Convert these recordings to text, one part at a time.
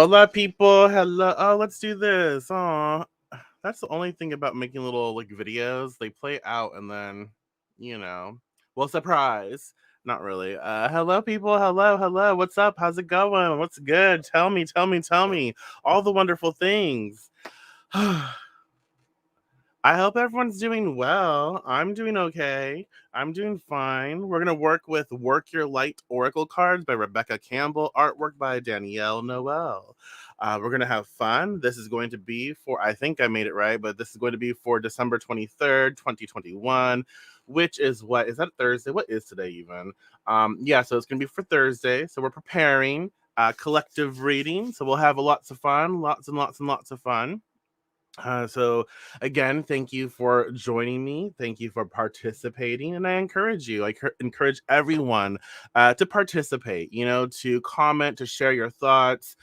Hola, people. Hello. Oh, let's do this. Oh, that's the only thing about making little like videos. They play out and then, you know, well, surprise. Not really. Hello, people. Hello, hello. What's up? How's it going? What's good? Tell me, tell me, tell me. All the wonderful things. I hope everyone's doing well. I'm doing okay. I'm doing fine. We're going to work with Work Your Light Oracle cards by Rebecca Campbell, artwork by Danielle Noel. We're going to have fun. This is going to be for, I think I made it right, but this is going to be for December 23rd, 2021, which is what? Is that Thursday? What is today even? Yeah, so it's going to be for Thursday. So we're preparing collective reading. So we'll have lots of fun, lots and lots and lots of fun. So again, thank you for joining me. Thank you for participating, and I encourage you. Encourage everyone to participate. You know, to comment, to share your thoughts.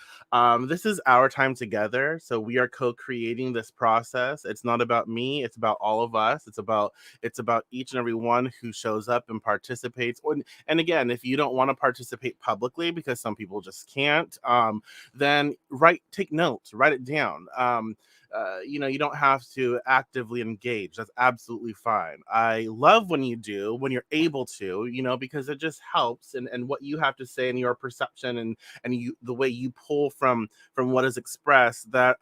This is our time together, so we are co-creating this process. It's not about me; it's about all of us. It's about each and every one who shows up and participates. And again, if you don't want to participate publicly because some people just can't, then take notes, write it down. You don't have to actively engage. That's absolutely fine. I love when you do, when you're able to, because it just helps and what you have to say and your perception and the way you pull from what is expressed that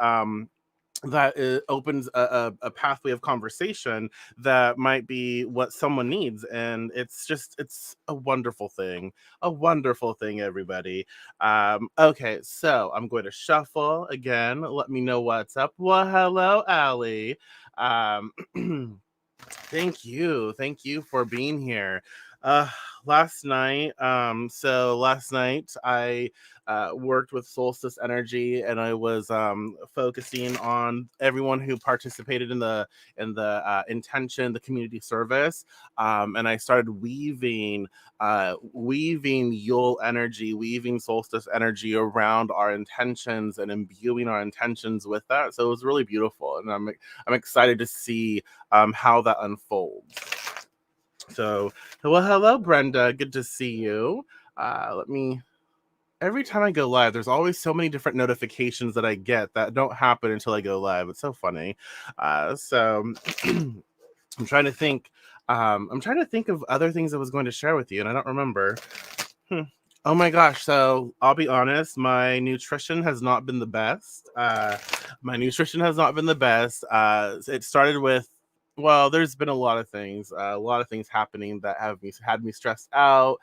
it opens a pathway of conversation that might be what someone needs, and it's a wonderful thing, everybody. Okay, so I'm going to shuffle again. Let me know what's up. Well, hello, Allie. um Thank you for being here. Uh, last night I worked with Solstice Energy, and I was focusing on everyone who participated in the intention, the community service, and I started weaving Yule energy, weaving Solstice energy around our intentions and imbuing our intentions with that. So it was really beautiful, and I'm excited to see how that unfolds. So, well, hello, Brenda. Good to see you. Let me. Every time I go live, there's always so many different notifications that I get that don't happen until I go live. It's so funny. So I'm trying to think. I'm trying to think of other things I was going to share with you, and I don't remember. Hmm. Oh my gosh. So I'll be honest, my nutrition has not been the best. It started with, well, there's been a lot of things happening that have me had me stressed out,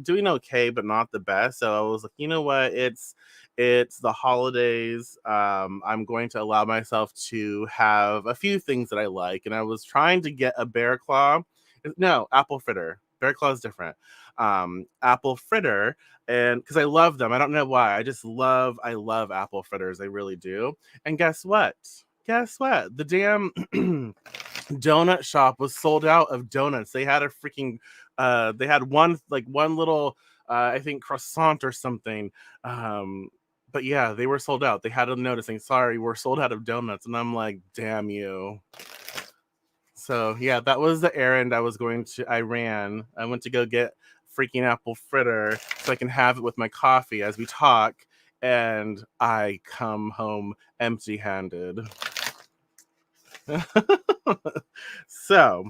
doing okay, but not the best. So I was like, you know what? It's the holidays. I'm going to allow myself to have a few things that I like. And I was trying to get a bear claw. No, apple fritter. Bear claw is different. Apple fritter, and because I love them. I don't know why. I love apple fritters. I really do. And guess what? Guess what? The damn donut shop was sold out of donuts. They had a freaking they had one little I think croissant or something. But yeah, they were sold out. They had a notice saying, sorry, we're sold out of donuts. And I'm like, damn you. So yeah, that was the errand I ran. I went to go get freaking apple fritter so I can have it with my coffee as we talk, and I come home empty handed. So,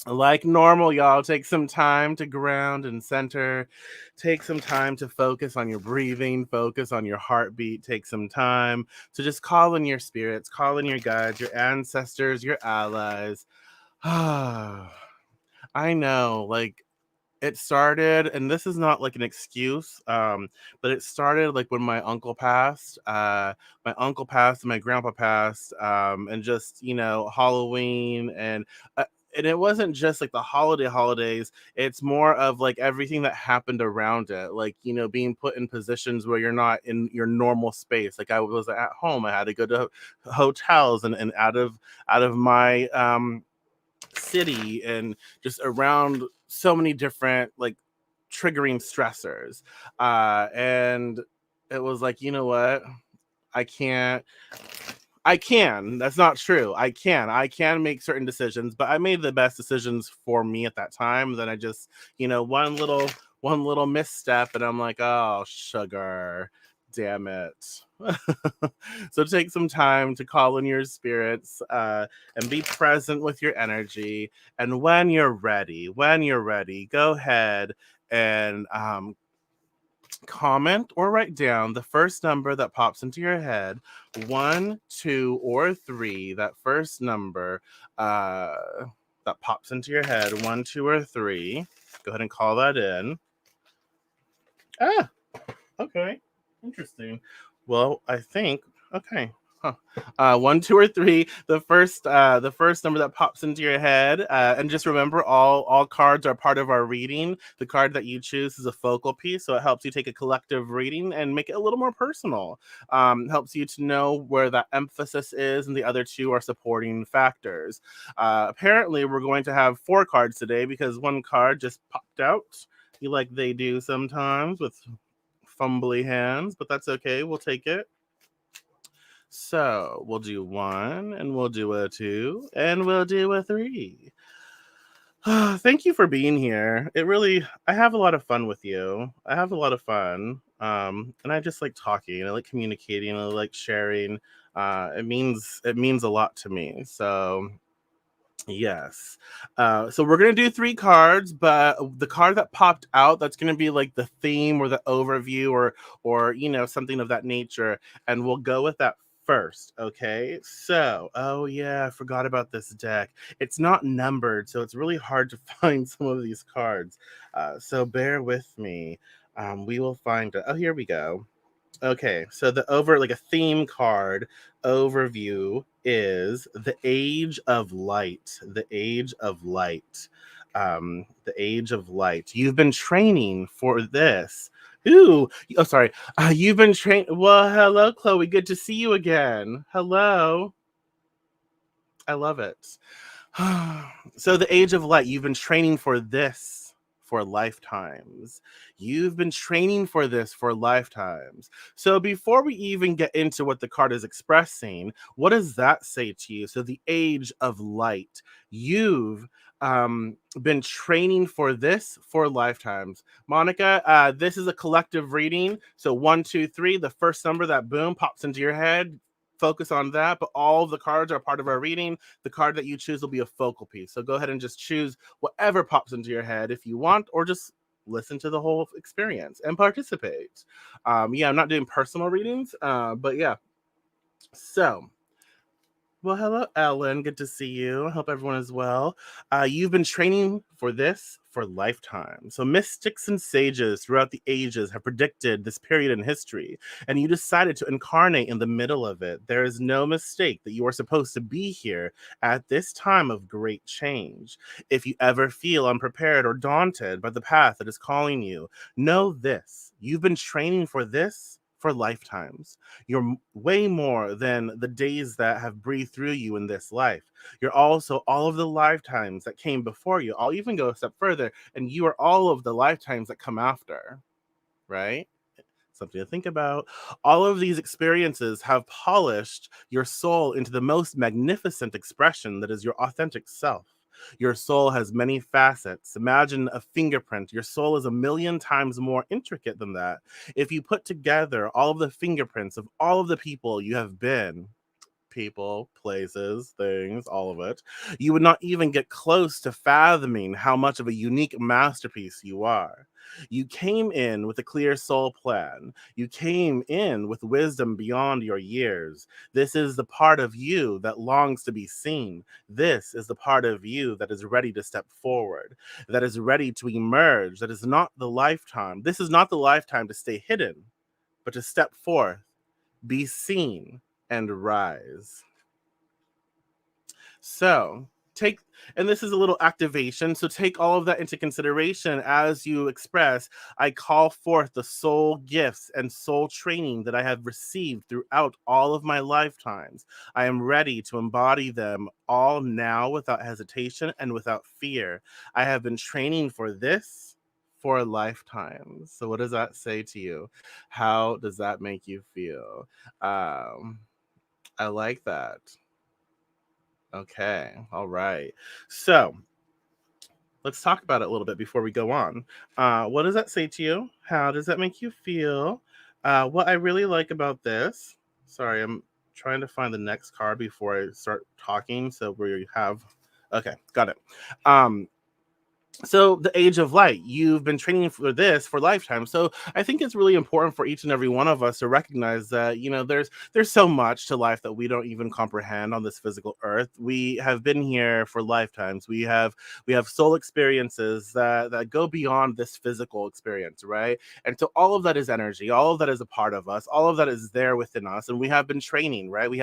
like normal, y'all, take some time to ground and center. Take some time to focus on your breathing, focus on your heartbeat. Take some time to just call in your spirits, call in your guides, your ancestors, your allies. I know, like, it started, and this is not like an excuse, but it started like when my uncle passed. My uncle passed and my grandpa passed, and just, Halloween, and it wasn't just like the holidays. It's more of like everything that happened around it, like, being put in positions where you're not in your normal space. Like, I was at home, I had to go to hotels and out of my city, and just around so many different like triggering stressors, and it was like, you know what, I can't I can that's not true. I can make certain decisions, but I made the best decisions for me at that time. Then I just, one little misstep, and I'm like, oh, sugar, Damn it. So take some time to call in your spirits and be present with your energy. And when you're ready, go ahead and comment or write down the first number that pops into your head, one, two, or three. That first number uh, that pops into your head, one, two, or three. Go ahead and call that in. Ah, okay. Interesting. Well, I think okay. Huh. One, two, or three. The first number that pops into your head, and just remember, all cards are part of our reading. The card that you choose is a focal piece, so it helps you take a collective reading and make it a little more personal. Helps you to know where that emphasis is, and the other two are supporting factors. Apparently, we're going to have four cards today because one card just popped out. You like they do sometimes with fumbly hands, but that's okay. We'll take it. So we'll do one, and we'll do a two, and we'll do a three. Thank you for being here. I have a lot of fun with you. I have a lot of fun. And I just like talking. I like communicating. I like sharing. It means a lot to me. So yes. So we're gonna do three cards, but the card that popped out, that's gonna be like the theme or the overview or something of that nature, and we'll go with that first. Okay. So, oh yeah, I forgot about this deck. It's not numbered, so it's really hard to find some of these cards. So bear with me. We will find it. Oh, here we go. Okay, so like a theme card overview is the Age of Light. The Age of Light. The Age of Light. You've been training for this. Ooh, oh, sorry. You've been trained. Well, hello, Chloe. Good to see you again. Hello. I love it. So the Age of Light, you've been training for this for lifetimes. You've been training for this for lifetimes. So before we even get into what the card is expressing, what does that say to you? So the Age of Light, you've been training for this for lifetimes. Monica, this is a collective reading. So one, two, three, the first number that boom pops into your head, focus on that, but all the cards are part of our reading. The card that you choose will be a focal piece. So go ahead and just choose whatever pops into your head if you want, or just listen to the whole experience and participate. Yeah, I'm not doing personal readings, but yeah. So well, hello, Ellen. Good to see you. I hope everyone is well. You've been training for this for lifetime. So, mystics and sages throughout the ages have predicted this period in history, and you decided to incarnate in the middle of it. There is no mistake that you are supposed to be here at this time of great change. If you ever feel unprepared or daunted by the path that is calling you, know this: you've been training for this for lifetimes. You're way more than the days that have breathed through you in this life. You're also all of the lifetimes that came before you. I'll even go a step further, and you are all of the lifetimes that come after, right? Something to think about. All of these experiences have polished your soul into the most magnificent expression that is your authentic self. Your soul has many facets. Imagine a fingerprint. Your soul is a million times more intricate than that. If you put together all of the fingerprints of all of the people you have been, people, places, things, all of it, you would not even get close to fathoming how much of a unique masterpiece you are. You came in with a clear soul plan. You came in with wisdom beyond your years. This is the part of you that longs to be seen. This is the part of you that is ready to step forward, that is ready to emerge. That is not the lifetime. This is not the lifetime to stay hidden, but to step forth, be seen, and rise. So take, and this is a little activation. So take all of that into consideration as you express. I call forth the soul gifts and soul training that I have received throughout all of my lifetimes. I am ready to embody them all now without hesitation and without fear. I have been training for this for a lifetime. So what does that say to you? How does that make you feel? Um, I like that. Okay. All right. So let's talk about it a little bit before we go on. What does that say to you? How does that make you feel? What I really like about this, sorry, I'm trying to find the next card before I start talking. So we have, okay, got it. Um, so the age of light, you've been training for this for lifetime. So I think it's really important for each and every one of us to recognize that, there's so much to life that we don't even comprehend on this physical earth. We have been here for lifetimes. We have soul experiences that go beyond this physical experience, right? And so all of that is energy, all of that is a part of us, all of that is there within us, and we have been training, right? We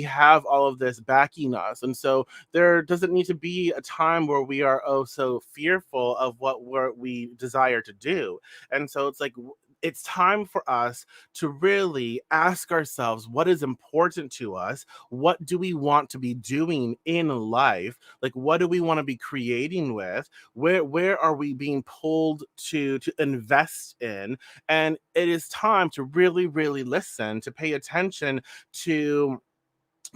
have all of this backing us. And so there doesn't need to be a time where we are oh so fearful of what we desire to do. And so it's like it's time for us to really ask ourselves what is important to us. What do we want to be doing in life? Like, what do we want to be creating with? Where are we being pulled to invest in? And it is time to really, really listen, to pay attention to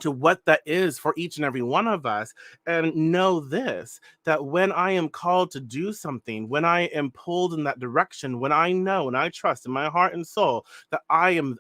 what that is for each and every one of us, and know this, that when I am called to do something, when I am pulled in that direction, when I know and I trust in my heart and soul that I'm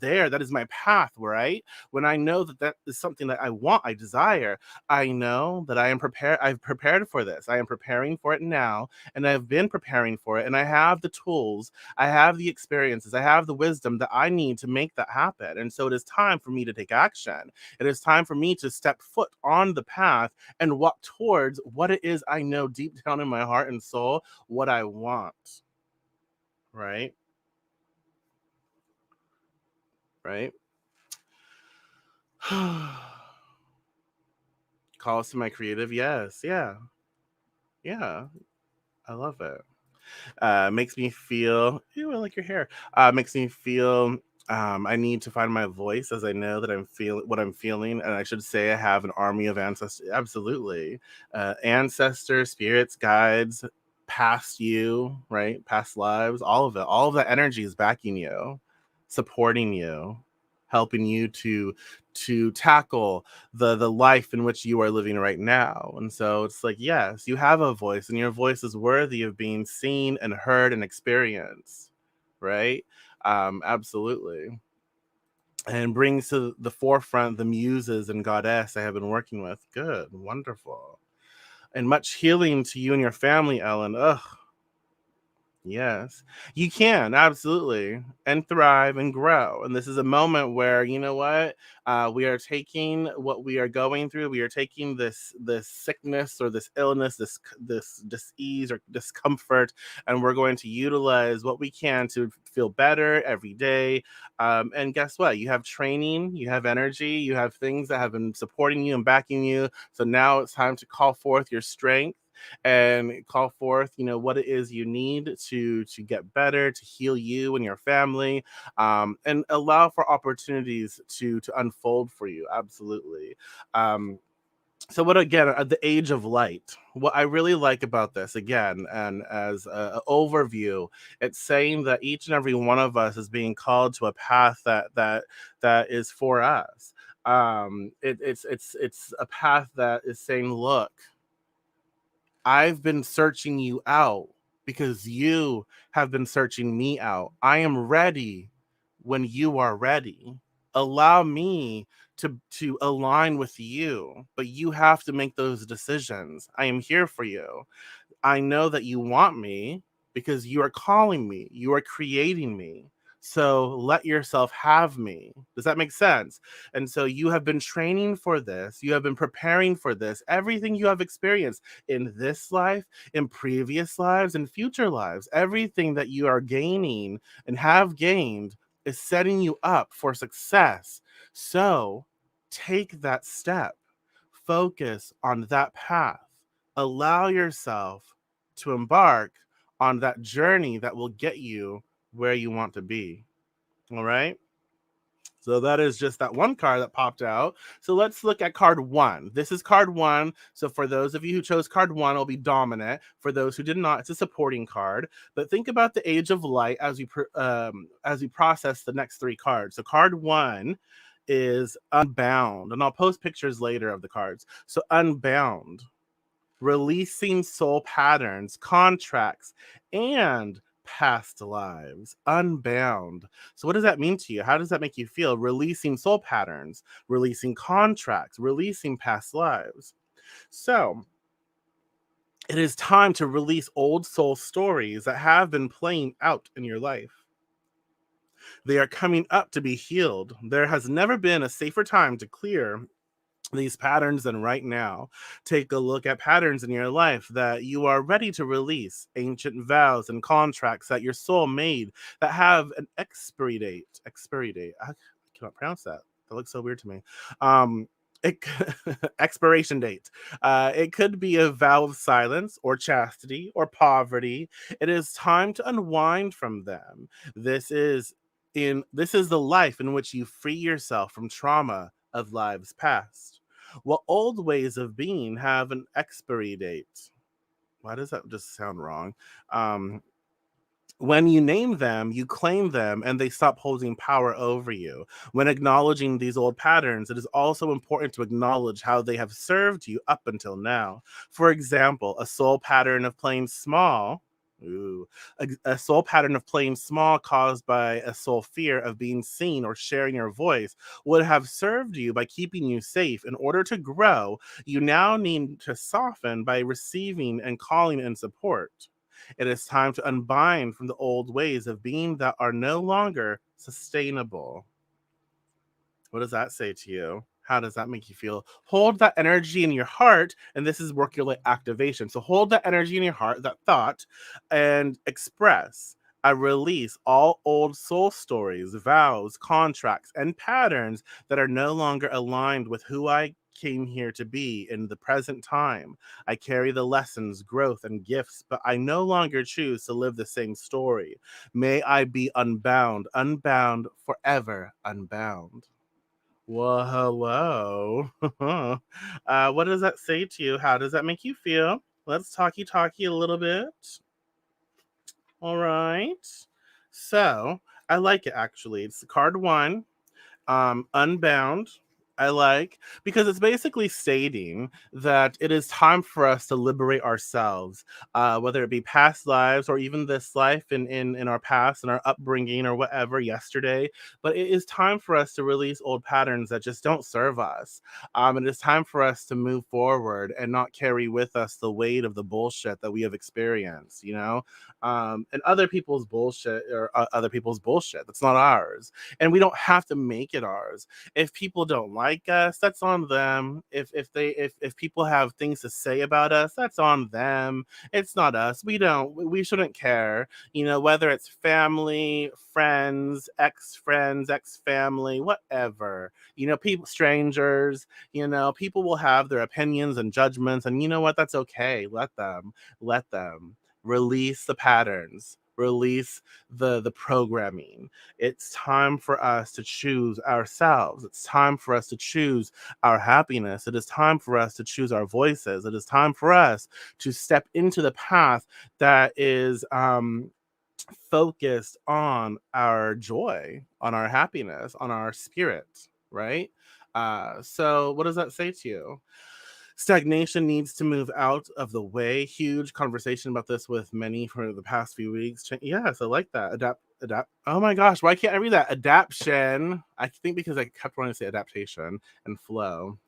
there, that is my path, right? When I know that that is something that I want, I desire, I know that I've prepared for this. I am preparing for it now, and I've been preparing for it, and I have the tools, I have the experiences, I have the wisdom that I need to make that happen. And so it is time for me to take action. It is time for me to step foot on the path and walk towards what it is I know deep down in my heart and soul what I want. Right? Right? Calls to my creative. Yes. Yeah. Yeah. I love it. Makes me feel, ew, I like your hair. Makes me feel I need to find my voice, as I know that I'm feel what I'm feeling, and I should say I have an army of ancestors. Absolutely, ancestors, spirits, guides, past you, right, past lives, all of it, all of that energy is backing you, supporting you, helping you to tackle the life in which you are living right now. And so it's like, yes, you have a voice, and your voice is worthy of being seen and heard and experienced, right? Absolutely. And brings to the forefront the muses and goddess I have been working with. Good, wonderful. And much healing to you and your family, Ellen. Ugh. Yes, you can absolutely and thrive and grow. And this is a moment where, you know what, we are taking what we are going through. We are taking this sickness or this illness, this disease or discomfort, and we're going to utilize what we can to feel better every day. And guess what? You have training, you have energy, you have things that have been supporting you and backing you. So now it's time to call forth your strength and call forth, what it is you need to get better, to heal you and your family, and allow for opportunities to unfold for you. Absolutely. um, so what, again, at the age of light, what I really like about this, again, and as a overview, it's saying that each and every one of us is being called to a path that is for us. It's a path that is saying, look, I've been searching you out because you have been searching me out. I am ready when you are ready. Allow me to align with you, but you have to make those decisions. I am here for you. I know that you want me because you are calling me, you are creating me. So let yourself have me. Does that make sense? And so you have been training for this, you have been preparing for this. Everything you have experienced in this life, in previous lives, in future lives, everything that you are gaining and have gained is setting you up for success. So take that step, focus on that path, allow yourself to embark on that journey that will get you where you want to be. All right. So that is just that one card that popped out. So let's look at card one. This is card one. So for those of you who chose card one, it'll be dominant. For those who did not, it's a supporting card. But think about the age of light as we process the next three cards. So card one is unbound, and I'll post pictures later of the cards. So unbound, releasing soul patterns, contracts, and past lives, unbound. So, what does that mean to you? How does that make you feel? Releasing soul patterns, releasing contracts, releasing past lives. So, it is time to release old soul stories that have been playing out in your life. They are coming up to be healed. There has never been a safer time to clear these patterns than right now. Take a look at patterns in your life that you are ready to release, ancient vows and contracts that your soul made that have an expiry date. Expiry date. I cannot pronounce that. That looks so weird to me. Um, it expiration date. It could be a vow of silence or chastity or poverty. It is time to unwind from them. This is this is the life in which you free yourself from trauma of lives past. Well, old ways of being have an expiry date. Why does that just sound wrong? Um, when you name them, you claim them and they stop holding power over you. When acknowledging these old patterns, it is also important to acknowledge how they have served you up until now. For example, a soul pattern of playing small. Ooh, a soul pattern of playing small caused by a soul fear of being seen or sharing your voice would have served you by keeping you safe. In order to grow, you now need to soften by receiving and calling in support. It is time to unbind from the old ways of being that are no longer sustainable. What does that say to you? How does that make you feel? Hold that energy in your heart, and this is work your light activation. So hold that energy in your heart, that thought, and express. I release all old soul stories, vows, contracts, and patterns that are no longer aligned with who I came here to be in the present time. I carry the lessons, growth, and gifts, but I no longer choose to live the same story. May I be unbound, unbound, forever unbound. Well, hello. What does that say to you? How does that make you feel? Let's talky a little bit. All right. So I like it actually. It's card one, Unbound. I like because it's basically stating that it is time for us to liberate ourselves, whether it be past lives or even this life in our past and our upbringing or whatever yesterday. But it is time for us to release old patterns that just don't serve us. It is time for us to move forward and not carry with us the weight of the bullshit that we have experienced. And other people's bullshit or other people's bullshit. That's not ours, and we don't have to make it ours. If people don't like us, that's on them. If people have things to say about us, that's on them. It's not us. We shouldn't care. Whether it's family, friends, ex family, whatever. People, strangers. People will have their opinions and judgments, and you know what? That's okay. Let them release the patterns, release the programming. It's time for us to choose ourselves. It's time for us to choose our happiness. It is time for us to choose our voices. It is time for us to step into the path that is focused on our joy, on our happiness, on our spirit, right? So what does that say to you? Stagnation needs to move out of the way. Huge conversation about this with many for the past few weeks. Yes, I like that. Adapt. Oh my gosh, why can't I read that? Adaption. I think because I kept wanting to say adaptation and flow.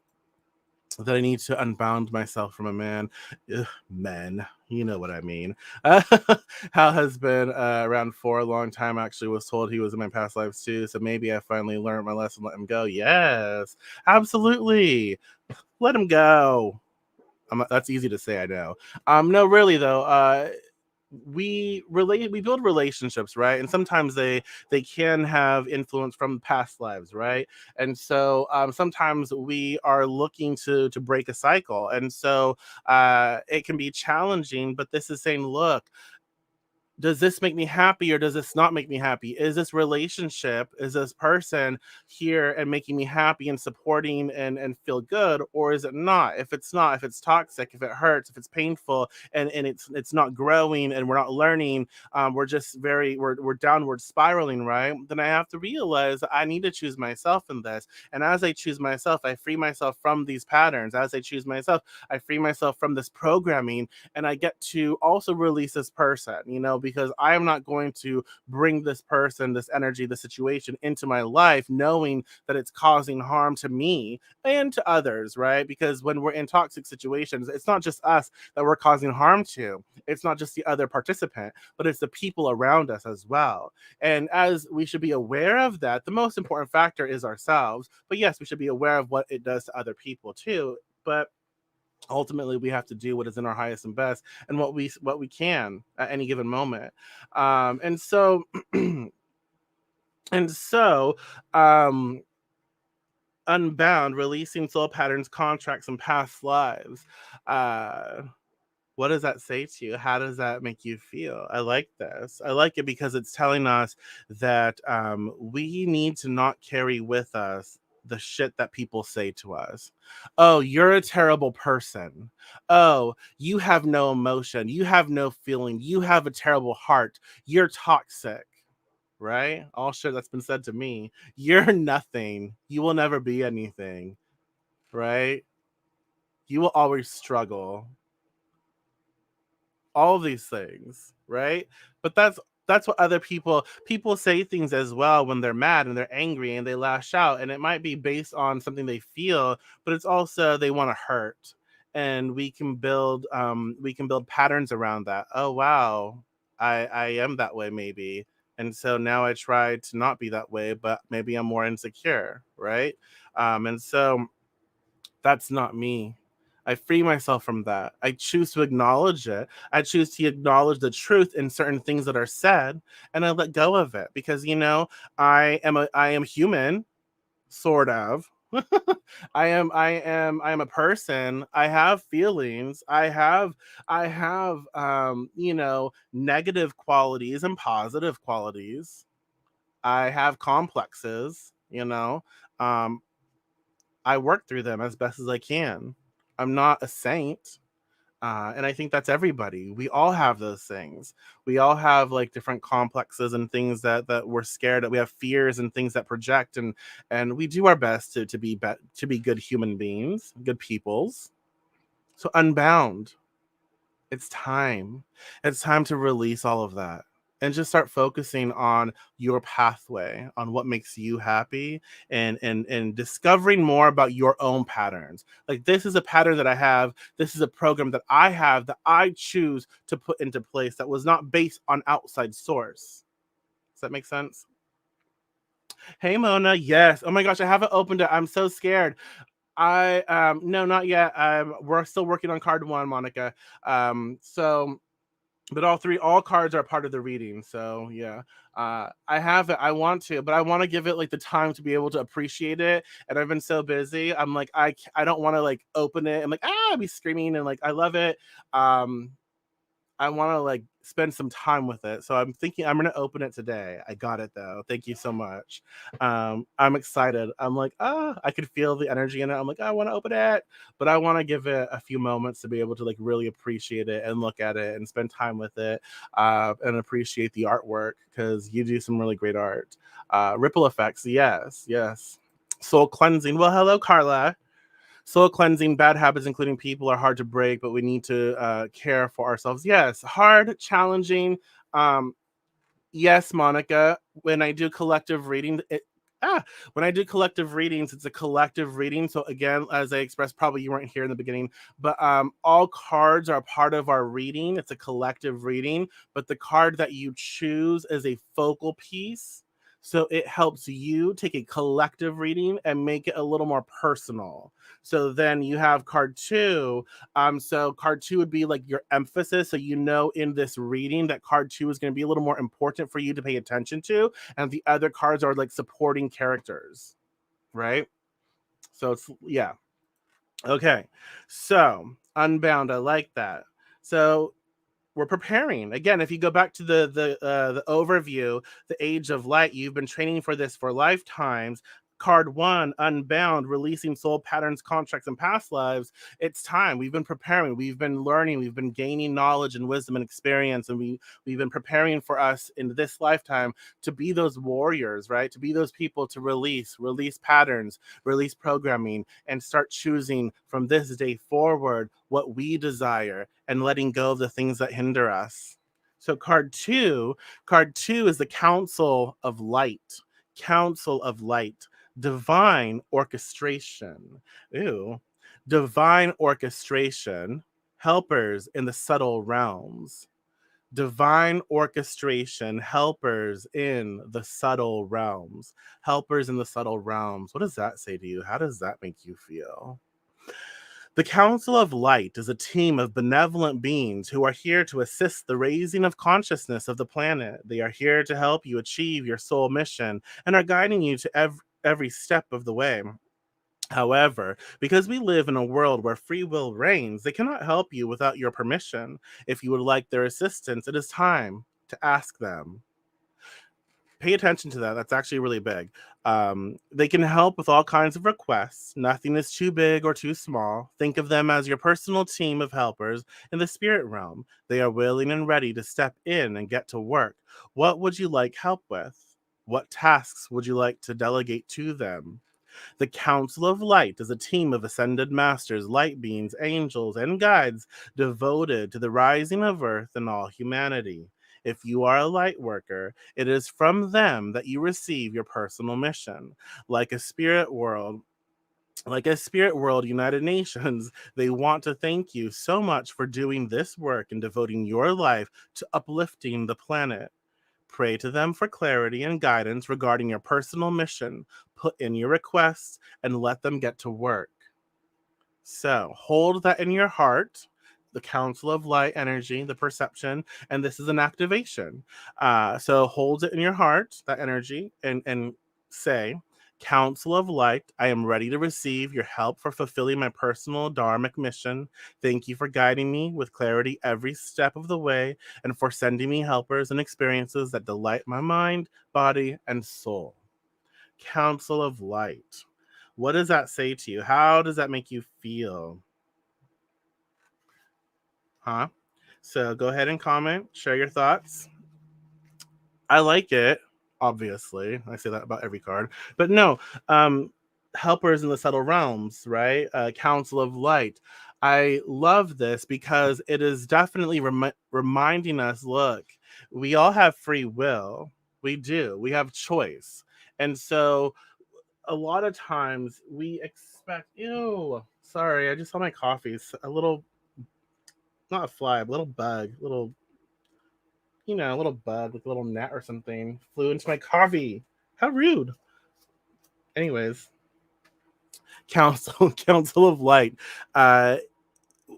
That I need to unbound myself from a man. Ugh, men, you know what I mean. Hal has been around for a long time. Actually, was told he was in my past lives too. So maybe I finally learned my lesson. Let him go. Yes, absolutely. Let him go. That's easy to say, I know. No, really though. We build relationships, right? And sometimes they can have influence from past lives, right? And so sometimes we are looking to break a cycle, and so it can be challenging. But this is saying, look, does this make me happy or does this not make me happy? Is this relationship, is this person here and making me happy and supporting and feel good, or is it not? If it's not, if it's toxic, if it hurts, if it's painful, and it's not growing and we're not learning, we're just we're downward spiraling, right? Then I have to realize that I need to choose myself in this. And as I choose myself, I free myself from these patterns. As I choose myself, I free myself from this programming, and I get to also release this person, because I am not going to bring this person, this energy, this situation into my life knowing that it's causing harm to me and to others, right? Because when we're in toxic situations, it's not just us that we're causing harm to. It's not just the other participant, but it's the people around us as well. And as we should be aware of that, the most important factor is ourselves. But yes, we should be aware of what it does to other people too. But ultimately we have to do what is in our highest and best and what we can at any given moment. And so and so um Unbound, releasing soul patterns, contracts, and past lives. Uh, what does that say to you? How does that make you feel? I like this. I like it because it's telling us that we need to not carry with us the shit that people say to us. Oh, you're a terrible person. Oh, you have no emotion. You have no feeling. You have a terrible heart. You're toxic, right? All shit that's been said to me. You're nothing. You will never be anything, right? You will always struggle. All these things, right? But that's what other people say things as well when they're mad and they're angry and they lash out, and it might be based on something they feel, but it's also they want to hurt. And we can build patterns around that. Oh wow, I am that way maybe. And so now I try to not be that way, but maybe I'm more insecure, right? And so that's not me. I free myself from that. I choose to acknowledge it. I choose to acknowledge the truth in certain things that are said, and I let go of it because I am human, sort of. I am a person. I have feelings. I have negative qualities and positive qualities. I have complexes. Um I work through them as best as I can. I'm not a saint. And I think that's everybody. We all have those things. We all have like different complexes and things that we're scared of. We have fears and things that project, and we do our best to be good human beings, good peoples. So unbound. It's time. It's time to release all of that and just start focusing on your pathway, on what makes you happy, and discovering more about your own patterns. Like this is a pattern that I have. This is a program that I have that I choose to put into place that was not based on outside source. Does that make sense? Hey Mona, yes. Oh my gosh, I haven't opened it. I'm so scared. I no, not yet. We're still working on card one, Monica. So but all cards are part of the reading, so yeah. I have it. I want to, but I want to give it like the time to be able to appreciate it. And I've been so busy. I'm like, I don't want to like open it and like be screaming and like I love it. Um, I want to like spend some time with it. So I'm thinking I'm gonna open it today. I got it though. Thank you so much. I'm excited. I'm like, I could feel the energy in it. I'm like, I want to open it, but I want to give it a few moments to be able to like really appreciate it and look at it and spend time with it, and appreciate the artwork because you do some really great art. Ripple effects, yes, yes. Soul cleansing. Well, hello, Carla. Soul cleansing, bad habits, including people, are hard to break, but we need to care for ourselves. Yes, hard, challenging. Um, yes, Monica. When I do collective reading, when I do collective readings, it's a collective reading. So again, as I expressed, probably you weren't here in the beginning, but all cards are part of our reading. It's a collective reading, but the card that you choose is a focal piece. So it helps you take a collective reading and make it a little more personal. So then you have card two. So card two would be like your emphasis. So in this reading that card two is going to be a little more important for you to pay attention to, and the other cards are like supporting characters, right? So it's yeah. Okay. So Unbound, I like that. So we're preparing again. If you go back to the overview, the age of light, you've been training for this for lifetimes. Card one, Unbound, releasing soul patterns, contracts, and past lives. It's time. We've been preparing. We've been learning. We've been gaining knowledge and wisdom and experience, and we've been preparing for us in this lifetime to be those warriors, right? To be those people to release patterns, release programming, and start choosing from this day forward what we desire and letting go of the things that hinder us. So card two is the Council of Light. Council of Light. Divine orchestration. Ooh. Divine orchestration. Helpers in the subtle realms. Divine orchestration, helpers in the subtle realms. Helpers in the subtle realms. What does that say to you? How does that make you feel? The Council of Light is a team of benevolent beings who are here to assist the raising of consciousness of the planet. They are here to help you achieve your soul mission and are guiding you to every step of the way. However, because we live in a world where free will reigns, they cannot help you without your permission. If you would like their assistance, it is time to ask them. Pay attention to that. That's actually really big. They can help with all kinds of requests. Nothing is too big or too small. Think of them as your personal team of helpers in the spirit realm. They are willing and ready to step in and get to work. What would you like help with? What tasks would you like to delegate to them? The Council of Light is a team of ascended masters, light beings, angels, and guides devoted to the rising of Earth and all humanity. If you are a light worker, it is from them that you receive your personal mission. Like a spirit world, like a spirit world United Nations, they want to thank you so much for doing this work and devoting your life to uplifting the planet. Pray to them for clarity and guidance regarding your personal mission. Put in your requests and let them get to work. So hold that in your heart. The Council of Light energy, the perception, and this is an activation. So hold it in your heart, that energy, and say, Council of Light, I am ready to receive your help for fulfilling my personal dharmic mission. Thank you for guiding me with clarity every step of the way and for sending me helpers and experiences that delight my mind, body, and soul. Council of Light. What does that say to you? How does that make you feel? Huh? So go ahead and comment, share your thoughts. I like it, obviously. I say that about every card. But no, helpers in the subtle realms, right? Council of Light. I love this because it is definitely reminding us, look, we all have free will. We do. We have choice. And so a lot of times we expect, ew, sorry, I just saw my coffee. A little, not a fly, a little bug, little, a little bug, like a little gnat or something, flew into my coffee. How rude. Anyways, Council of Light. Uh,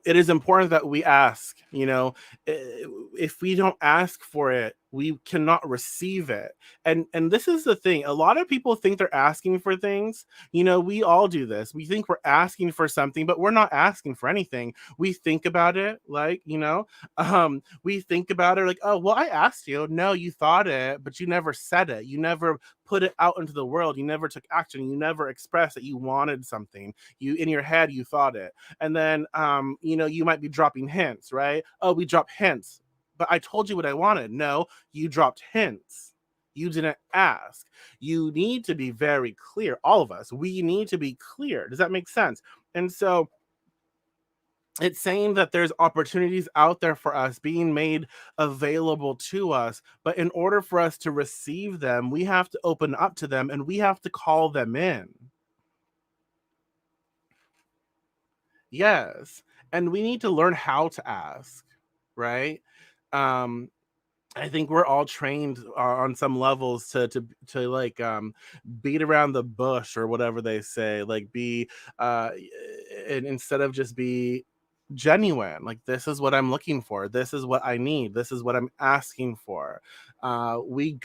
it is important that we ask. If we don't ask for it, we cannot receive it. And this is the thing, a lot of people think they're asking for things. We all do this. We think we're asking for something, but we're not asking for anything. We think about it like, we think about it like, oh well, I asked you. No, you thought it, but you never said it. You never put it out into the world. You never took action. You never expressed that you wanted something. You, in your head, you thought it. And then you might be dropping hints, right? Oh, we drop hints, but I told you what I wanted. No, you dropped hints. You didn't ask. You need to be very clear. All of us, we need to be clear. Does that make sense? And so it's saying that there's opportunities out there for us being made available to us, but in order for us to receive them, we have to open up to them and we have to call them in. Yes. And we need to learn how to ask, right? Um, I think we're all trained on some levels to like beat around the bush or whatever they say, like be uh and instead of just be genuine, like this is what I'm looking for, this is what I need, this is what I'm asking for. We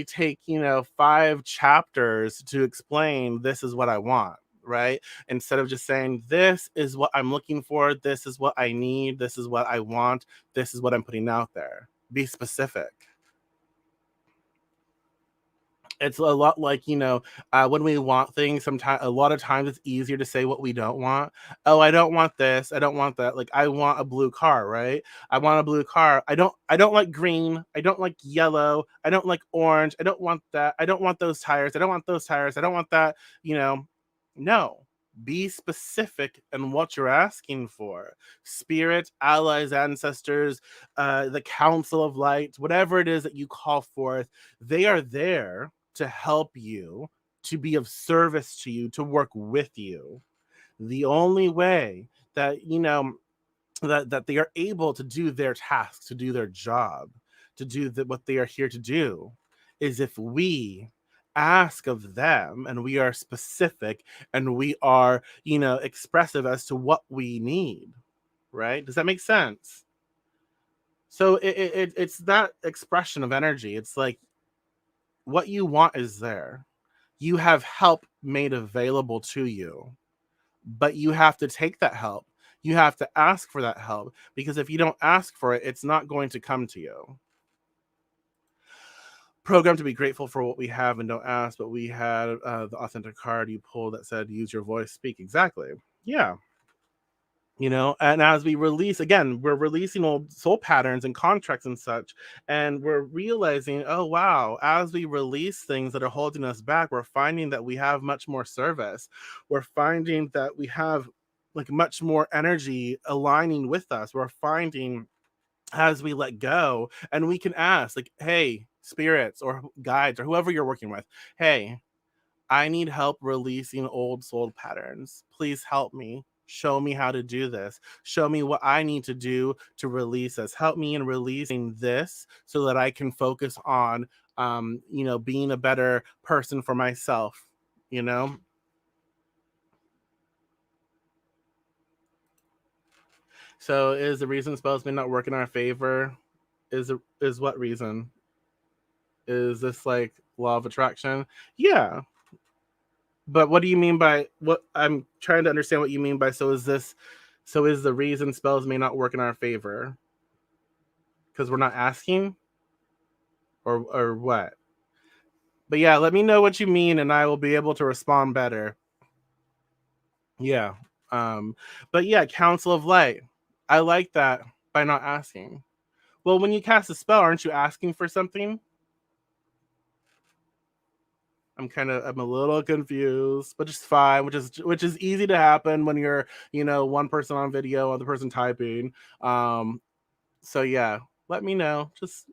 take 5 chapters to explain this is what I want, right? Instead of just saying this is what I'm looking for, this is what I need, this is what I want, this is what I'm putting out there. Be specific. It's a lot like, when we want things, sometimes a lot of times it's easier to say what we don't want. Oh, I don't want this, I don't want that. Like, I want a blue car, right? I want a blue car. I don't like green, I don't like yellow, I don't like orange, I don't want that, I don't want those tires, I don't want those tires, I don't want that. No. Be specific in what you're asking for. Spirit, allies, ancestors, the Council of Light, whatever it is that you call forth, they are there to help you, to be of service to you, to work with you. The only way that, that they are able to do their tasks, to do their job, to do what they are here to do, is if we ask of them and we are specific and we are, expressive as to what we need. Right? Does that make sense? So it's that expression of energy. It's like what you want is there. You have help made available to you, but you have to take that help. You have to ask for that help, because if you don't ask for it, it's not going to come to you. Programmed to be grateful for what we have and don't ask, but we had the authentic card you pulled that said, use your voice, speak. Exactly. Yeah. And as we release, again, we're releasing old soul patterns and contracts and such, and we're realizing, oh wow, as we release things that are holding us back, we're finding that we have much more service. We're finding that we have like much more energy aligning with us. We're finding, as we let go, and we can ask, like, hey, spirits or guides or whoever you're working with, hey, I need help releasing old soul patterns. Please help me. Show me how to do this. Show me what I need to do to release this. Help me in releasing this so that I can focus on, being a better person for myself. You know. So, is the reason spells may not work in our favor? Is what reason? Is this like law of attraction? Yeah, but what do you mean by what? I'm trying to understand what you mean by, so is the reason spells may not work in our favor because we're not asking, or what? But yeah, let me know what you mean and I will be able to respond better. Yeah. Um but yeah, Council of Light. I like that, by not asking. Well, when you cast a spell, aren't you asking for something? I'm a little confused, but just fine, which is easy to happen when you're, one person on video, other person typing. Um, so yeah, let me know. Just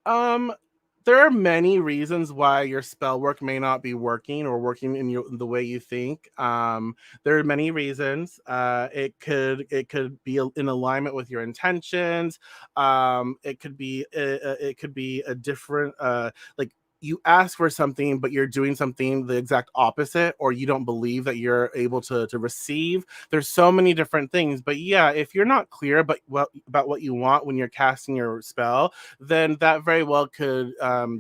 um there are many reasons why your spell work may not be working or working in the way you think. There are many reasons. It could be in alignment with your intentions. It could be a different, like, you ask for something but you're doing something the exact opposite, or you don't believe that you're able to receive. There's so many different things, but yeah, if you're not clear about what you want when you're casting your spell, then that very well could,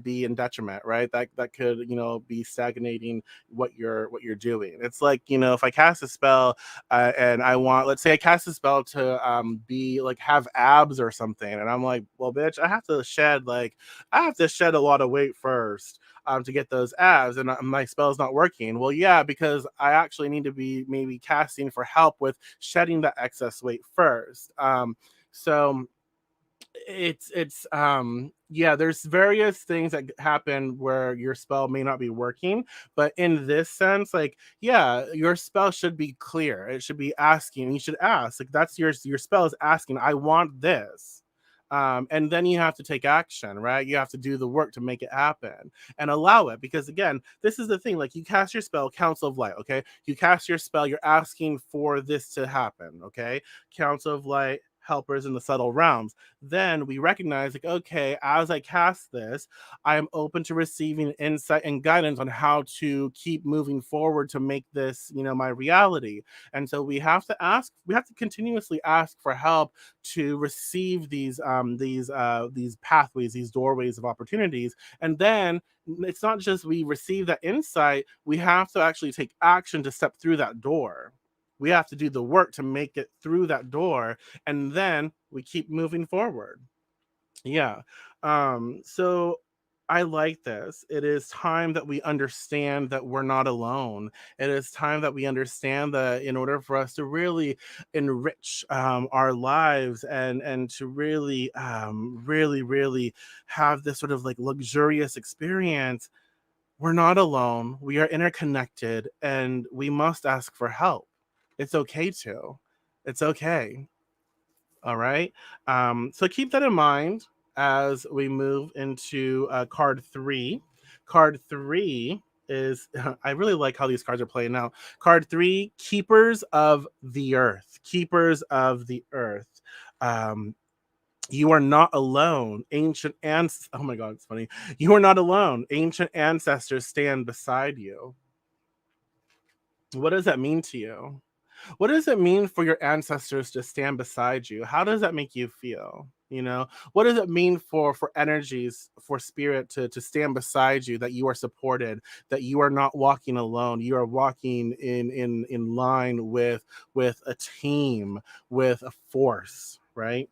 be in detriment, right? That could, be stagnating what you're doing. It's like, if I cast a spell, and I want, let's say I cast a spell to, be like, have abs or something, and I'm like, well, bitch, I have to shed a lot of weight first, to get those abs, and my spell's not working. Well, yeah, because I actually need to be maybe casting for help with shedding that excess weight first. So yeah, there's various things that happen where your spell may not be working, but in this sense, like, yeah, your spell should be clear. It should be asking. You should ask, like, that's your spell is asking, I want this. And then you have to take action, right? You have to do the work to make it happen and allow it, because again, this is the thing, like, you cast your spell, Council of Light, okay? You cast your spell, you're asking for this to happen, okay? Council of Light, helpers in the subtle realms. Then we recognize, like, okay, as I cast this, I am open to receiving insight and guidance on how to keep moving forward to make this, my reality. And so we have to continuously ask for help to receive these pathways, these doorways of opportunities. And then it's not just we receive that insight, we have to actually take action to step through that door. We have to do the work to make it through that door, and then we keep moving forward. Yeah. So I like this. It is time that we understand that we're not alone. It is time that we understand that in order for us to really enrich, our lives, and to really, really have this sort of like luxurious experience, We're not alone. We are interconnected and we must ask for help. It's okay to. It's okay. All right. So keep that in mind as we move into card three. Card three is, I really like how these cards are playing now. Card three, Keepers of the Earth. Keepers of the Earth. Um, you are not alone. Ancient and oh my god, it's funny. You are not alone. Ancient ancestors stand beside you. What does that mean to you? What does it mean for your ancestors to stand beside you? How does that make you feel? You know, what does it mean for energies, for spirit to stand beside you, that you are supported, that you are not walking alone, you are walking in line with a team, with a force, right?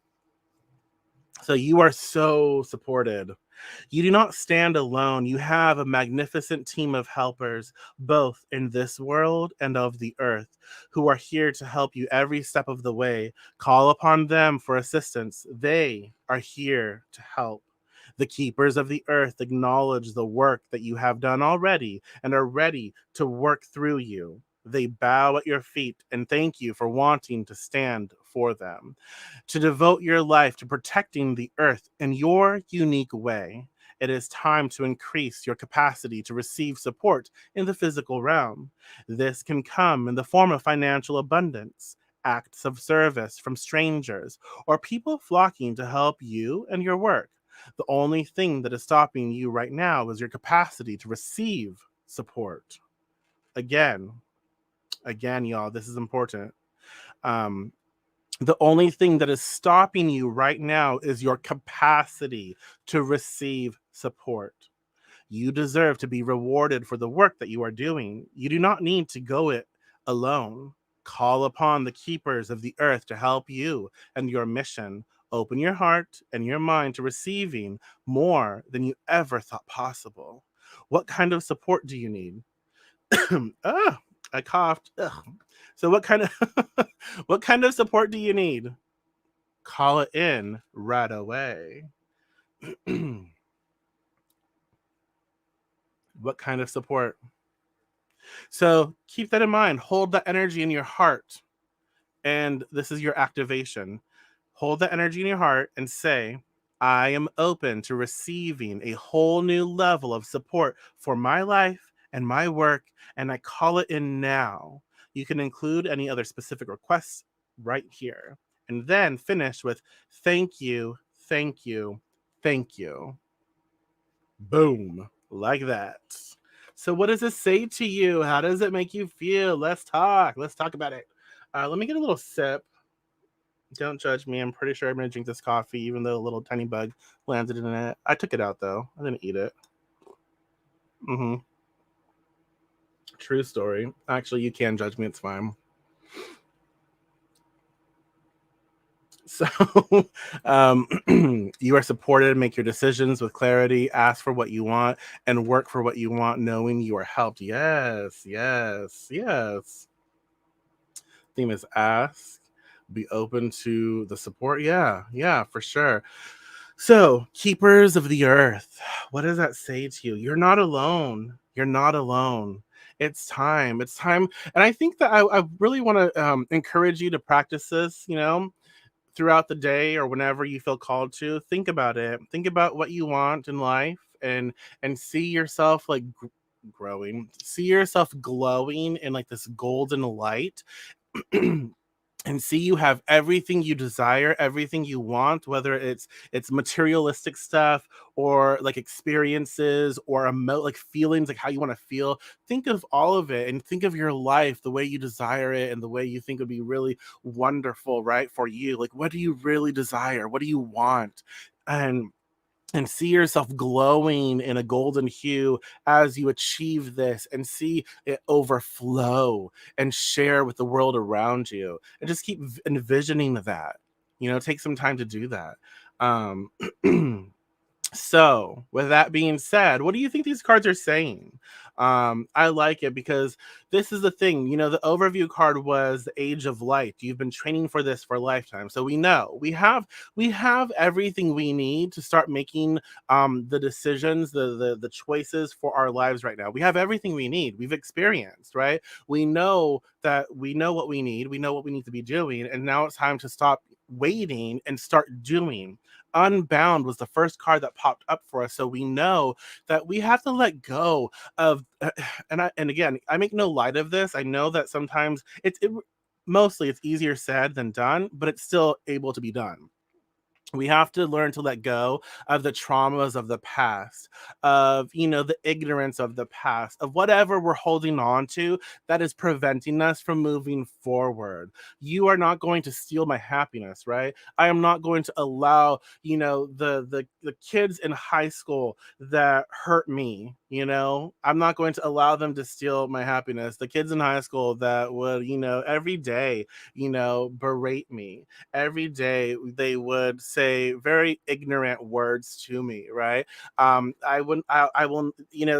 So you are so supported. You do not stand alone. You have a magnificent team of helpers, both in this world and of the earth, who are here to help you every step of the way. Call upon them for assistance. They are here to help. The keepers of the earth acknowledge the work that you have done already and are ready to work through you. They bow at your feet and thank you for wanting to stand for them, to devote your life to protecting the earth in your unique way. It is time to increase your capacity to receive support in the physical realm. This can come in the form of financial abundance, acts of service from strangers, or people flocking to help you and your work. The only thing that is stopping you right now is your capacity to receive support. Again, again, y'all, this is important. Um, the only thing that is stopping you right now is your capacity to receive support. You deserve to be rewarded for the work that you are doing. You do not need to go it alone. Call upon the keepers of the earth to help you and your mission. Open your heart and your mind to receiving more than you ever thought possible. What kind of support do you need? Ah, I coughed. Ugh. So what kind of what kind of support do you need? Call it in right away. What kind of support? So keep that in mind. Hold that energy in your heart. And this is your activation. Hold that energy in your heart and say, I am open to receiving a whole new level of support for my life and my work, and I call it in now. You can include any other specific requests right here. And then finish with thank you, thank you, thank you. Boom, like that. So, what does this say to you? How does it make you feel? Let's talk. Let's talk about it. Let me get a little sip. Don't judge me. I'm pretty sure I'm going to drink this coffee, even though a little tiny bug landed in it. I took it out, though. I didn't eat it. Mm-hmm. True story. Actually, you can judge me. It's fine. So, um, you are supported. Make your decisions with clarity. Ask for what you want and work for what you want, knowing you are helped. Yes, yes, yes. Theme is ask. Be open to the support. Yeah, yeah, for sure. So, keepers of the earth, what does that say to you? You're not alone. You're not alone. It's time. It's time. And I think that I really want to encourage you to practice this, throughout the day or whenever you feel called to. Think about it. Think about what you want in life and see yourself like growing, see yourself glowing in like this golden light. And see you have everything you desire, everything you want, whether it's materialistic stuff or like experiences or like feelings, like how you want to feel. Think of all of it and think of your life the way you desire it and the way you think would be really wonderful, right, for you. Like, what do you really desire? What do you want? And see yourself glowing in a golden hue as you achieve this, and see it overflow and share with the world around you, and just keep envisioning that. Take some time to do that. um So, with that being said, what do you think these cards are saying? I like it because this is the thing. The overview card was the Age of Light. You've been training for this for a lifetime, so we know we have everything we need to start making the decisions, the choices for our lives right now. We have everything we need. We've experienced, right? We know what we need. We know what we need to be doing, and now it's time to stop waiting and start doing. Unbound was the first card that popped up for us, so we know that we have to let go of. And again, I make no light of this. I know that sometimes mostly it's easier said than done, but it's still able to be done. We have to learn to let go of the traumas of the past, of the ignorance of the past, of whatever we're holding on to that is preventing us from moving forward. You are not going to steal my happiness, right? I am not going to allow the kids in high school that hurt me. I'm not going to allow them to steal my happiness. The kids in high school that would every day berate me. Every day they would say very ignorant words to me, right? I will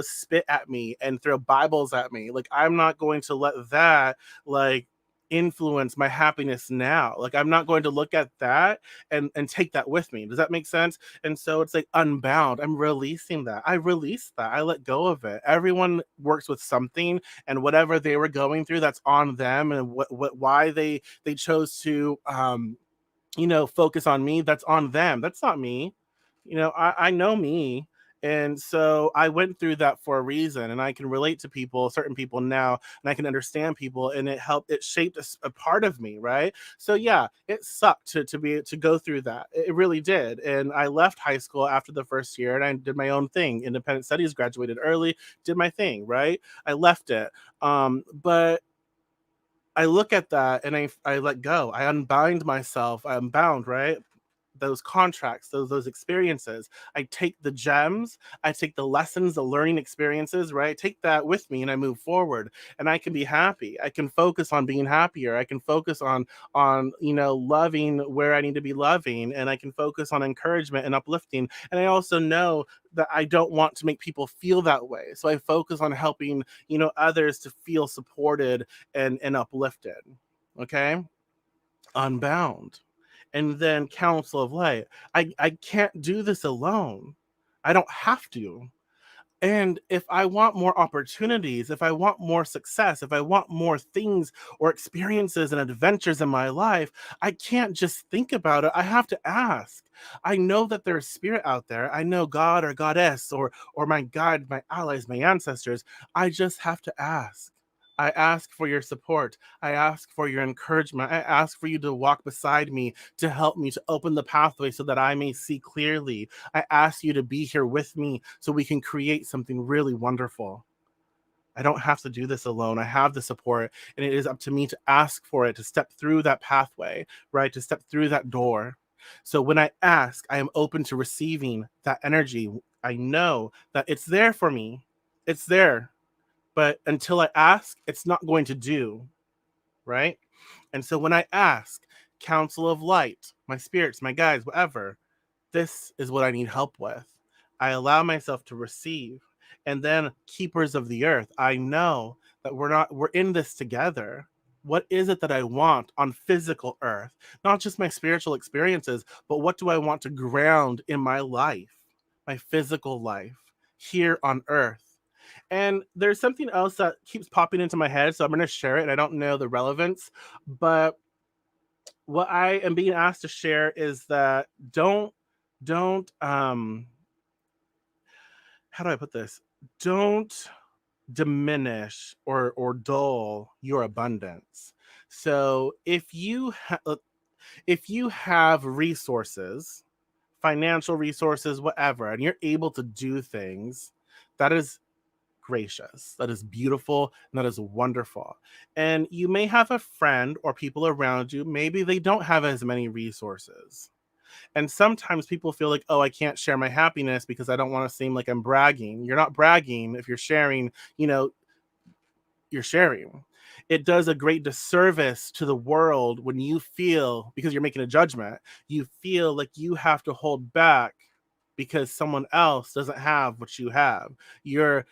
spit at me and throw Bibles at me. Like, I'm not going to let that, like, influence my happiness now. Like, I'm not going to look at that and take that with me. Does that make sense? And so it's like unbound. I'm releasing that. I released that. I let go of it. Everyone works with something, and whatever they were going through, that's on them, and why they chose to focus on me, that's on them. That's not me. I know me. And so I went through that for a reason, and I can relate to people, certain people now, and I can understand people, and it shaped a part of me, right? So yeah, it sucked to go through that. It really did. And I left high school after the first year, and I did my own thing. Independent studies, graduated early, did my thing, right? I left it. But I look at that and I let go. I unbind myself. I'm bound, right? Those contracts, those experiences. I take the gems, I take the lessons, the learning experiences, right? I take that with me and I move forward, and I can be happy. I can focus on being happier. I can focus on loving where I need to be loving, and I can focus on encouragement and uplifting. And I also know that I don't want to make people feel that way. So I focus on helping, others to feel supported and uplifted. Okay? Unbound. And then Council of Light. I can't do this alone. I don't have to. And if I want more opportunities, if I want more success, if I want more things or experiences and adventures in my life, I can't just think about it. I have to ask. I know that there's spirit out there. I know God or goddess or my God, my allies, my ancestors. I just have to ask. I ask for your support. I ask for your encouragement. I ask for you to walk beside me, to help me, to open the pathway so that I may see clearly. I ask you to be here with me so we can create something really wonderful. I don't have to do this alone. I have the support, and it is up to me to ask for it, to step through that pathway, right? To step through that door. So when I ask, I am open to receiving that energy. I know that it's there for me. It's there. But until I ask, it's not going to do, right? And so when I ask, Council of Light, my spirits, my guides, whatever, this is what I need help with. I allow myself to receive. And then Keepers of the Earth, I know that we're in this together. What is it that I want on physical earth? Not just my spiritual experiences, but what do I want to ground in my life, my physical life here on earth? And there's something else that keeps popping into my head, so I'm going to share it. And I don't know the relevance, but what I am being asked to share is that don't how do I put this? Don't diminish or dull your abundance. So if you have resources, financial resources, whatever, and you're able to do things, that is gracious. That is beautiful. And that is wonderful. And you may have a friend or people around you, maybe they don't have as many resources. And sometimes people feel like, oh, I can't share my happiness because I don't want to seem like I'm bragging. You're not bragging if you're sharing, you're sharing. It does a great disservice to the world when you feel, because you're making a judgment, you feel like you have to hold back because someone else doesn't have what you have. You're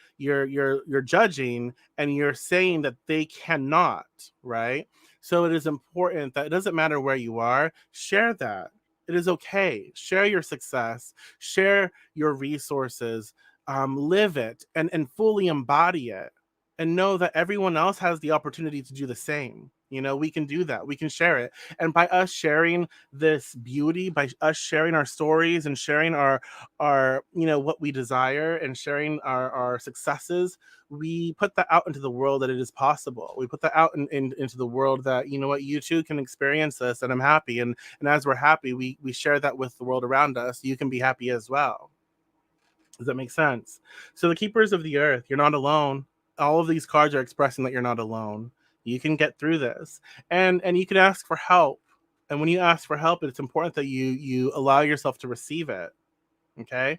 judging and you're saying that they cannot, right? So it is important that it doesn't matter where you are, share that. It is okay. Share your success, share your resources, live it and fully embody it. And know that everyone else has the opportunity to do the same. We can do that. We can share it. And by us sharing this beauty, by us sharing our stories and sharing our what we desire and sharing our successes, we put that out into the world that it is possible. We put that out into the world that you too can experience this, and I'm happy. And as we're happy, we share that with the world around us. You can be happy as well. Does that make sense? So the keepers of the earth, you're not alone. All of these cards are expressing that you're not alone. You can get through this, and you can ask for help. And when you ask for help, it's important that you allow yourself to receive it. Okay.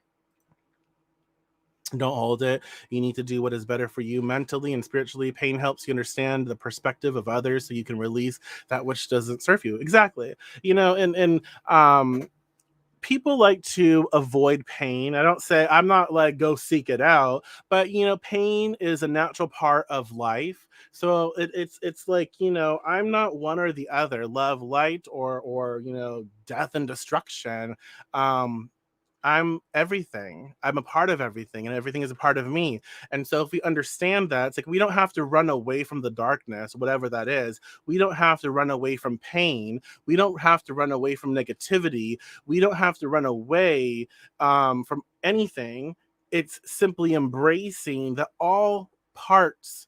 Don't hold it. You need to do what is better for you mentally and spiritually. Pain helps you understand the perspective of others so you can release that which doesn't serve you. Exactly. And people like to avoid pain. I don't say, I'm not like go seek it out, but pain is a natural part of life. So it's like, I'm not one or the other, love, light, or death and destruction. I'm everything. I'm a part of everything, and everything is a part of me. And so, if we understand that, it's like we don't have to run away from the darkness, whatever that is. We don't have to run away from pain. We don't have to run away from negativity. We don't have to run away from anything. It's simply embracing that all parts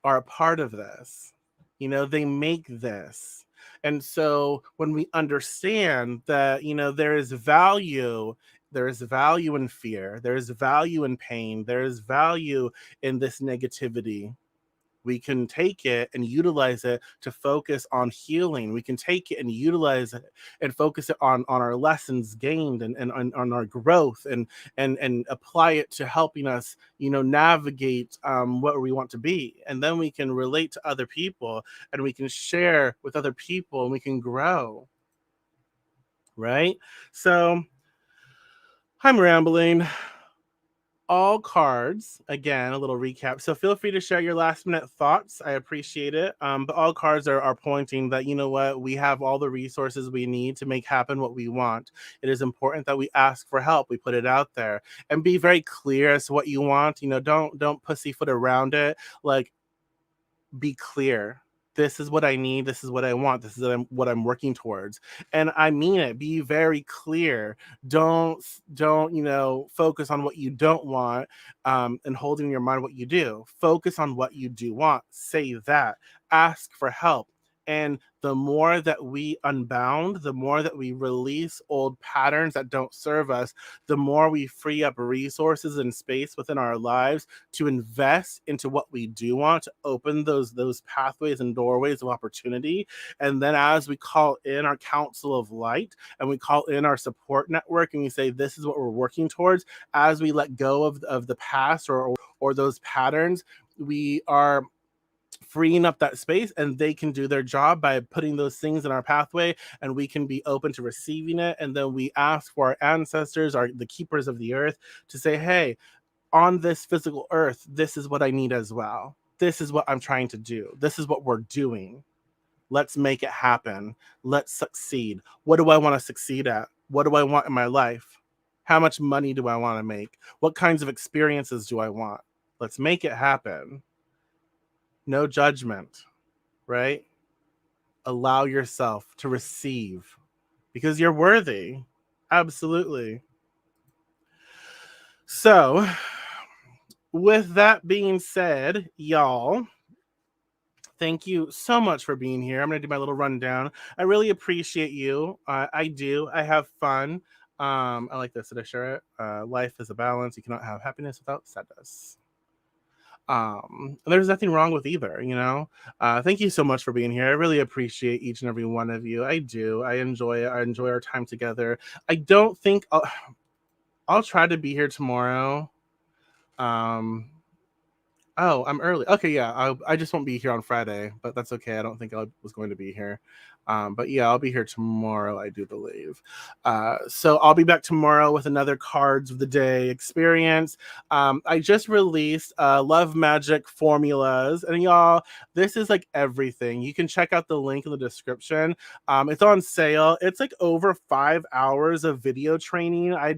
are a part of this. They make this. And so when we understand that, there is value in fear, there is value in pain, there is value in this negativity. We can take it and utilize it to focus on healing. We can take it and utilize it and focus it on our lessons gained and on our growth and apply it to helping us, navigate what we want to be. And then we can relate to other people and we can share with other people and we can grow. Right? So I'm rambling. All cards, again, a little recap. So feel free to share your last minute thoughts. I appreciate it. But all cards are pointing that, we have all the resources we need to make happen what we want. It is important that we ask for help. We put it out there and be very clear as to what you want. Don't pussyfoot around it. Like, be clear. This is what I need. This is what I want. This is what I'm working towards. And I mean it. Be very clear. Don't focus on what you don't want, and holding in your mind what you do. Focus on what you do want. Say that. Ask for help. And the more that we unbound, the more that we release old patterns that don't serve us, the more we free up resources and space within our lives to invest into what we do want, to open those pathways and doorways of opportunity. And then as we call in our council of light and we call in our support network and we say, this is what we're working towards, as we let go of the past or those patterns, we are freeing up that space and they can do their job by putting those things in our pathway and we can be open to receiving it. And then we ask for our ancestors, the keepers of the earth, to say, hey, on this physical earth, this is what I need as well. This is what I'm trying to do. This is what we're doing. Let's make it happen. Let's succeed. What do I want to succeed at? What do I want in my life? How much money do I want to make? What kinds of experiences do I want? Let's make it happen. No judgment, right? Allow yourself to receive because you're worthy. Absolutely. So, with that being said, y'all, thank you so much for being here. I'm going to do my little rundown. I really appreciate you. I do. I have fun. I like this. Did I share it? Life is a balance. You cannot have happiness without sadness. There's nothing wrong with either. Thank you so much for being here. I really appreciate each and every one of you. I do. I enjoy it. I enjoy our time together. I don't think I'll try to be here tomorrow. um Oh, I'm early. Okay, yeah. I just won't be here on Friday, but that's okay. I don't think I was going to be here. But yeah, I'll be here tomorrow, I do believe. So I'll be back tomorrow with another Cards of the Day experience. I just released Love Magic formulas, and y'all, this is like everything. You can check out the link in the description. It's on sale. It's like over 5 hours of video training. I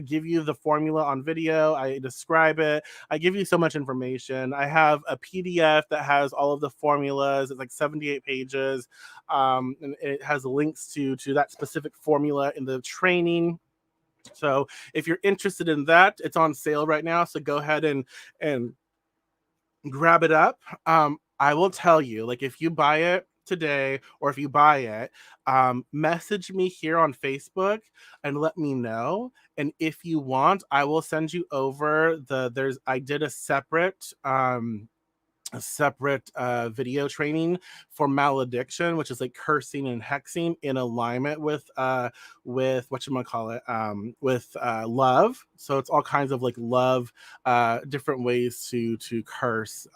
give you the formula on video. I describe it. I give you so much information. I have a PDF that has all of the formulas. It's like 78 pages. And it has links to that specific formula in the training. So if you're interested in that, it's on sale right now. So go ahead and grab it up. I will tell you, like, if you buy it today or if you buy it, message me here on Facebook and let me know. And if you want, I will send you over I did a separate video training for malediction, which is like cursing and hexing in alignment with love. So it's all kinds of like love, different ways to curse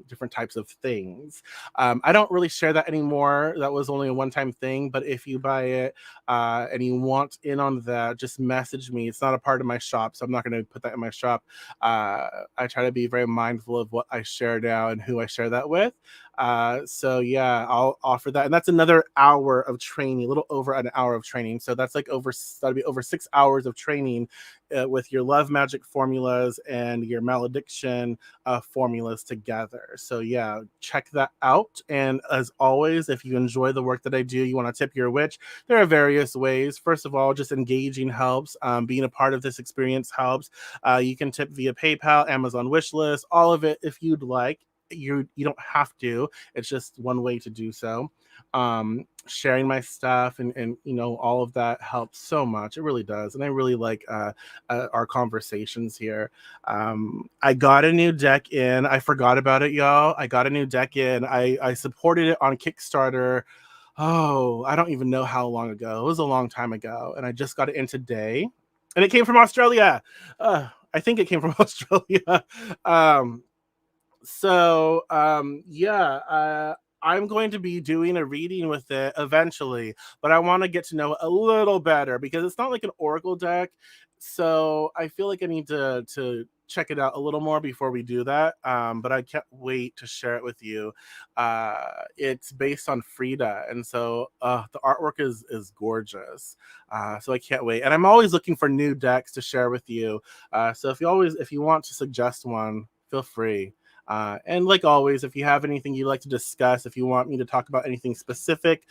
different types of things. I don't really share that anymore. That was only a one-time thing. But if you buy it and you want in on that, just message me. It's not a part of my shop, so I'm not going to put that in my shop. I try to be very mindful of what I share now and who I share that with. So yeah, I'll offer that, and that's another hour of training, a little over an hour of training. So that's like that'll be over 6 hours of training with your love magic formulas and your malediction formulas together. So yeah, check that out. And as always, if you enjoy the work that I do, you want to tip your witch, there are various ways. First of all, just engaging helps. Being a part of this experience helps. You can tip via PayPal, Amazon wishlist, all of it if you'd like. You don't have to. It's just one way to do so. Sharing my stuff and all of that helps so much. It really does, and I really like our conversations here. I got a new deck in. I forgot about it, y'all. I got a new deck in. I supported it on Kickstarter. Oh, I don't even know how long ago. It was a long time ago, and I just got it in today, and it came from Australia. I think it came from Australia. Um, yeah, I'm going to be doing a reading with it eventually, but I want to get to know it a little better because it's not like an oracle deck. So I feel like I need to check it out a little more before we do that. But I can't wait to share it with you. It's based on Frida, and so the artwork is gorgeous. So I can't wait, and I'm always looking for new decks to share with you. So if you want to suggest one, feel free. And like always, if you have anything you'd like to discuss, if you want me to talk about anything specific,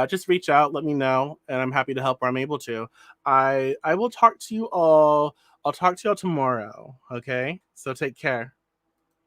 just reach out, let me know, and I'm happy to help where I'm able to. I will talk to you all. I'll talk to you all tomorrow. Okay, so take care.